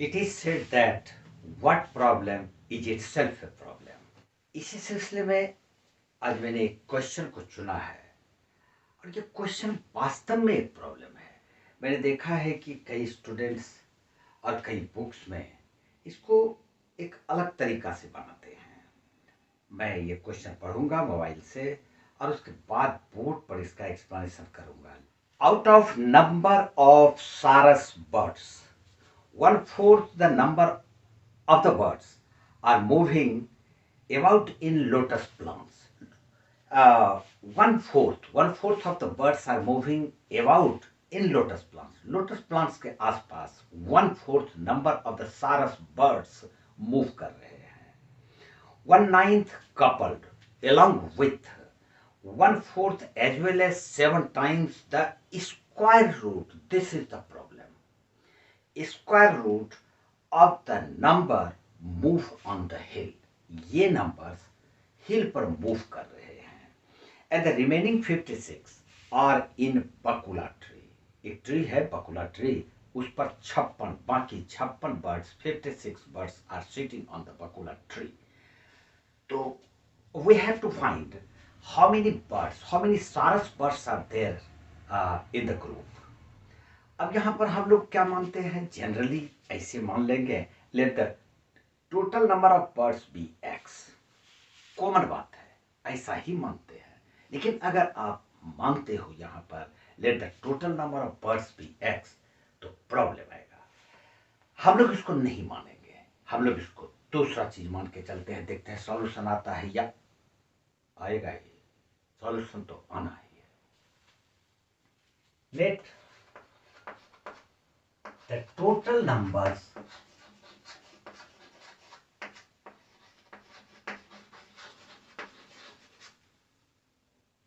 It is said that what problem is itself a problem. इसी सिलसिले में आज मैंने एक क्वेश्चन को चुना है और ये क्वेश्चन वास्तव में एक प्रॉब्लम है। मैंने देखा है कि कई स्टूडेंट्स और कई बुक्स में इसको एक अलग तरीका से बनाते हैं। मैं ये क्वेश्चन पढ़ूंगा मोबाइल से और उसके बाद बोर्ड पर इसका एक्सप्लेनेशन करूंगा। Out of number of sarus birds 1/4 the number of the birds are moving about in lotus plants. One fourth of the birds are moving about in lotus plants. Lotus plants के आसपास 1/4 number of the sarus birds move कर रहे हैं. 1/9 coupled along with 1/4 as well as 7 times the square root. This is the problem. Square root of the number move on the hill. ये numbers hill पर move कर रहे हैं. And the remaining 56 are in Vakula tree. एक tree है Vakula tree, उस पर 56 बाकी 56 birds 56 birds are sitting on the Vakula tree. तो we have to find how many birds, how many sarus birds are there in the group. अब यहां पर हम लोग क्या मानते हैं, जनरली ऐसे मान लेंगे, let the total number of birds be x. Common बात है, ऐसा ही मानते हैं. लेकिन अगर आप मानते हो यहां पर let the total number of birds be x, तो प्रॉब्लम आएगा. हम लोग इसको नहीं मानेंगे, हम लोग इसको दूसरा चीज मान के चलते हैं. देखते हैं सॉल्यूशन आता है या आएगा. ये सॉल्यूशन तो आना ही है. Let the total numbers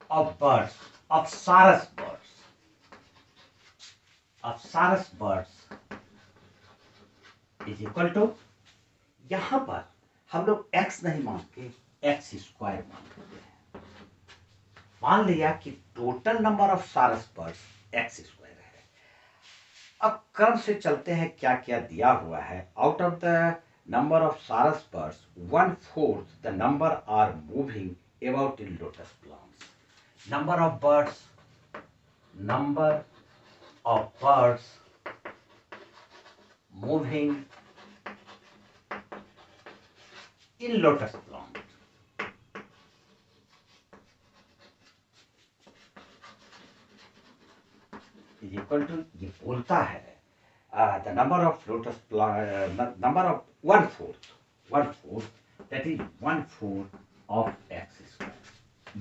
of birds, of sarus birds is equal to, यहां पर हम लोग x नहीं मान के x स्क्वायर मान लेते हैं. मान लिया कि total number of sarus birds x square. अब क्रम से चलते हैं क्या क्या दिया हुआ है. Out of the number of sarus birds 1/4 the number are moving about in lotus plants. Number of birds moving in lotus plant is equal to, ये बोलता है the number of lotus number of 1/4 that is 1/4 of x square.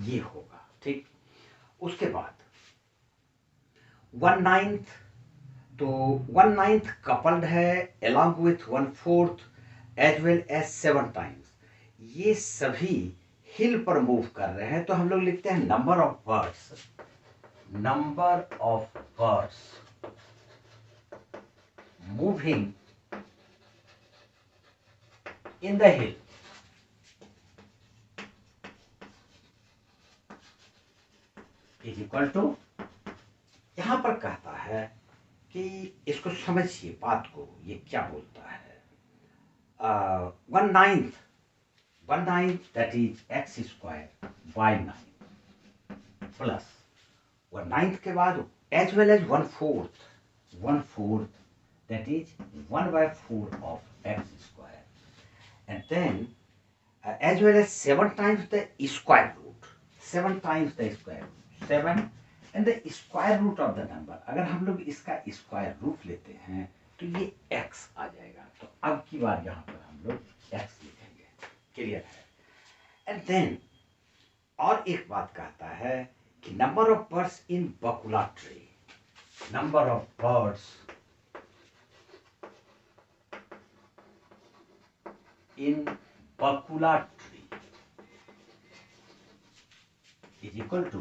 ये होगा ठीक. उसके बाद 1/9, तो 1/9 coupled है along with 1/4 as well as 7 times. ये सभी हिल पर मूव कर रहे हैं, तो हम लोग लिखते हैं number of birds moving in the hill is equal to, यहां पर कहता है कि इसको समझिए बात को, ये क्या बोलता है. 1/9 that is x square by 9 plus 1/9 के बाद as well as 1/4 that is 1/4 of x square, and then as well as 7 times the square root, 7 times the square root 7 and the square root of the number. अगर हम लोग इसका square root लेते हैं तो ये x आ जाएगा. तो अब की बार यहाँ पर हम लोग x लिखेंगे. क्लियर है. एंड देन और एक बात कहता है कि number of birds in bakula tree, number of birds in bakula tree is equal to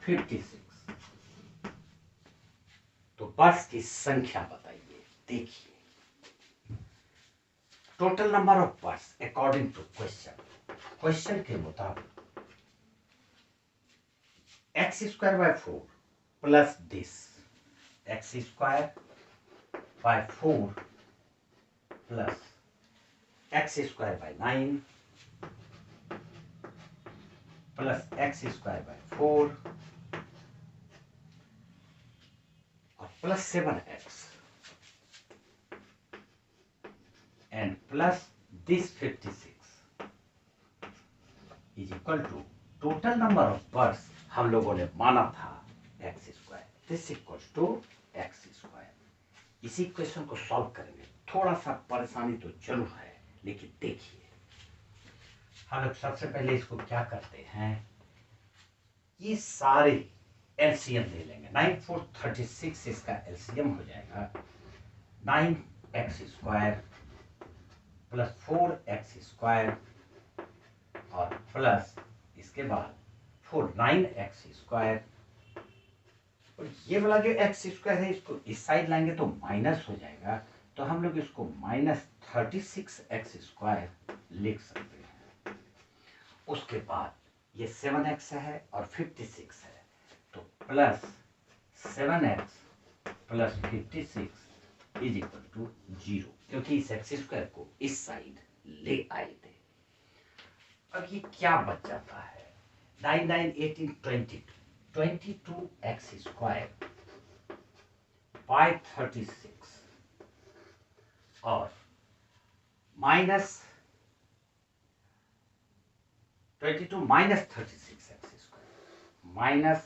56. तो बर्ड्स की संख्या बताइए. देखिए total number of birds according to question के मुताबिक x square by 4 plus this x square by 4 plus x square by 9 plus x square by 4 और plus 7x and plus this 56 is equal to total number of birds हम लोगों ने माना था x square, this equals to x square. इसी question को solve करेंगे, थोड़ा सा परेशानी तो जरूर है, लेकिन देखिए हम लोग सबसे पहले इसको क्या करते हैं, ये सारे एलसीएम ले लेंगे। 9 4 36 इसका एलसीएम हो जाएगा 9x square plus 4x square और प्लस इसके बाद 9x स्क्वायर, और ये वाला जो एक्स स्क्वायर है इसको इस साइड लाएंगे तो माइनस हो जाएगा, तो हम लोग इसको -36x स्क्वायर लिख सकते हैं। उसके बाद ये 7x है और 56 है, तो plus 7x plus 56 is equal to 0, क्योंकि इस एक्स स्क्वायर को इस साइड ले आए थे। अब ये क्या बच जाता है, 9 9 18 22x स्क्वायर बाय 36 और minus 22 minus 36x square minus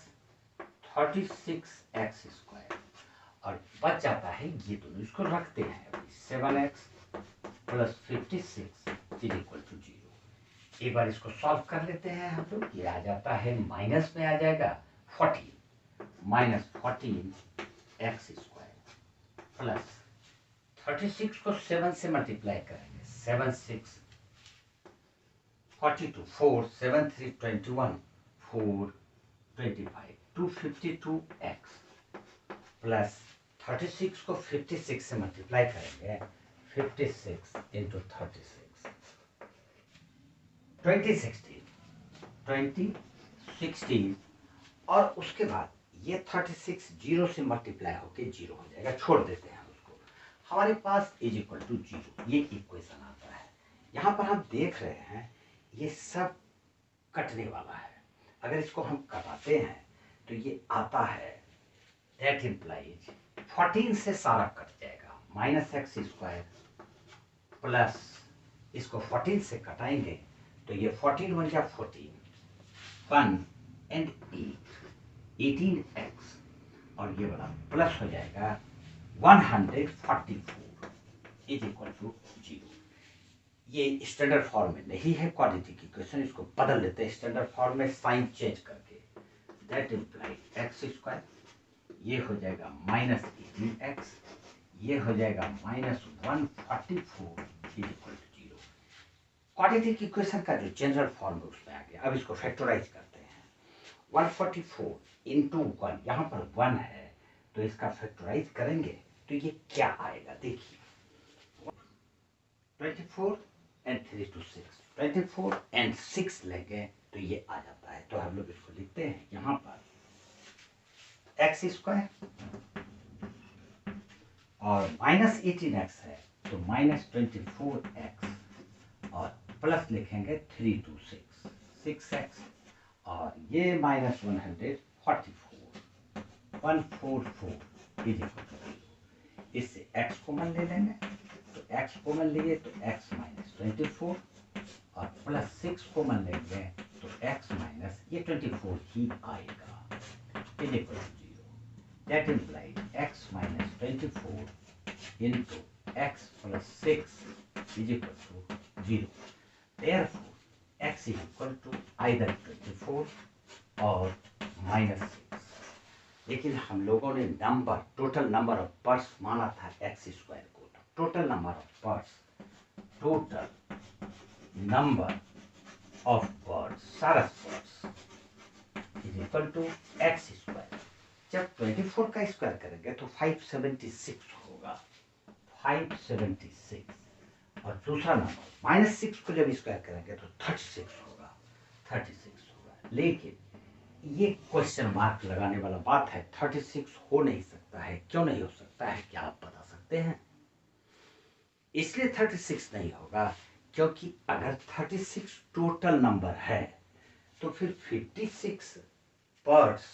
36x square, और बच जाता है ये दोनों, इसको रखते हैं अभी 7x plus 56 is equal to 0। एक बार इसको सॉल्व कर लेते हैं हम लोग, ये आ जाता है माइनस में आ जाएगा 14 माइनस 14x स्क्वायर प्लस 36 को 7 से मल्टीप्लाई करेंगे, 7 6 42 4 7 3 21 4 25 252x प्लस 36 को 56 से मल्टीप्लाई करेंगे, 56 इंटू 36 2016 और उसके बाद ये 36 0 से मल्टीप्लाई होके 0 हो जाएगा, छोड़ देते हैं उसको, हमारे पास इज इक्वल टू 0, ये इक्वेशन आता है। यहाँ पर हम देख रहे हैं ये सब कटने वाला है, अगर इसको हम कटाते हैं तो ये आता है, दैट इम्प्लाइज 14 से सारा कट जाएगा, माइनस एक्स स्क्वायर प्लस इसको 14 से कटाएंगे तो ये 14 बन गया 14 1 एंड 8 18x और ये वाला प्लस हो जाएगा 144 इज इक्वल टू 0। ये स्टैंडर्ड फॉर्म में नहीं है क्वाड्रेटिक इक्वेशन, इसको बदल लेते हैं स्टैंडर्ड फॉर्म में साइन चेंज करके, दैट इम्प्लाइज एक्स स्क्वायर, ये हो जाएगा माइनस 18x, ये हो जाएगा minus 144 is equal to 0। Quadratic equation का जो जनरल फॉर्म है उसमें आ गया। अब इसको फैक्टराइज करते हैं, 144 इंटू 1, यहाँ पर 1 है तो इसका फैक्टराइज करेंगे तो ये क्या आएगा, देखिए 24 एंड 3 to 6, 24 एंड 6 लेंगे तो ये आ जाता है, तो हम लोग इसको लिखते हैं यहाँ पर एक्स स्क्वायर और माइनस 18x है तो माइनस 24x और प्लस लिखेंगे 3 to 6 6x और ये माइनस 144 इज इक्वल टू 0। इससे x कॉमन ले लेंगे तो x कॉमन लिए तो x माइनस 24 और प्लस 6 कॉमन लेंगे तो x माइनस ये 24 ही आएगा is equal to 0। That implies x minus 24 into x plus 6 is equal to 0। Therefore x is equal to either 24 और माइनस 6। लेकिन हम लोगों ने number, total number of birds माना था एक्स स्क्वायर को, तो total number of birds, total number of birds, sarus birds is equal to x square. जब 24 का स्क्वायर करेंगे तो 576 होगा, 576 और दूसरा नंबर माइनस 6 को जब स्क्वायर करेंगे तो 36 होगा, 36 होगा। लेकिन ये क्वेश्चन मार्क लगाने वाला बात है, 36 हो नहीं सकता है, क्यों नहीं हो सकता है, क्या आप बता सकते हैं? इसलिए 36 नहीं होगा, क्योंकि अगर 36 टोटल नंबर है तो फिर 56 बर्ड्स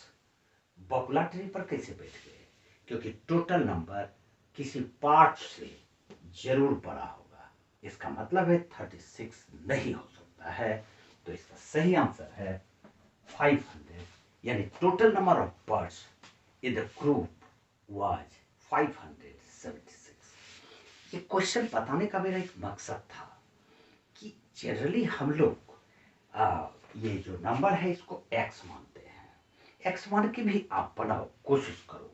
बकुला ट्री पर कैसे बैठ गए? क्योंकि टोटल नंबर किसी पार्ट से जरूर बड़ा होगा। इसका मतलब है 36 नहीं हो सकता है। तो इसका सही आंसर है 500, यानी total number of birds in the group was 576। ये क्वेश्चन बताने का मेरा एक मकसद था कि जनरली हम लोग ये जो नंबर है इसको x मानते हैं। x मान के भी आप बनाओ, कोशिश करो,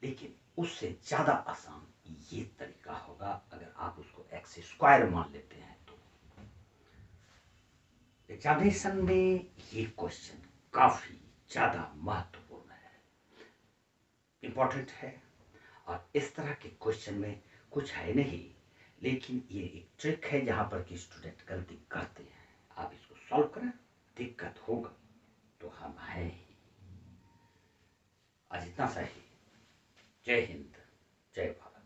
लेकिन उससे ज्यादा आसान ये तरीका होगा अगर आप उसको x स्क्वायर मान लेते हैं। तो एग्जामिनेशन में ये क्वेश्चन काफी ज्यादा महत्वपूर्ण है, इंपॉर्टेंट है। और इस तरह के क्वेश्चन में कुछ है नहीं, लेकिन ये एक ट्रिक है जहां पर कि स्टूडेंट गलती करते हैं। आप इसको सॉल्व करें, दिक्कत होगा तो हम हैं ही। आज इतना सही। जय हिंद, जय भारत।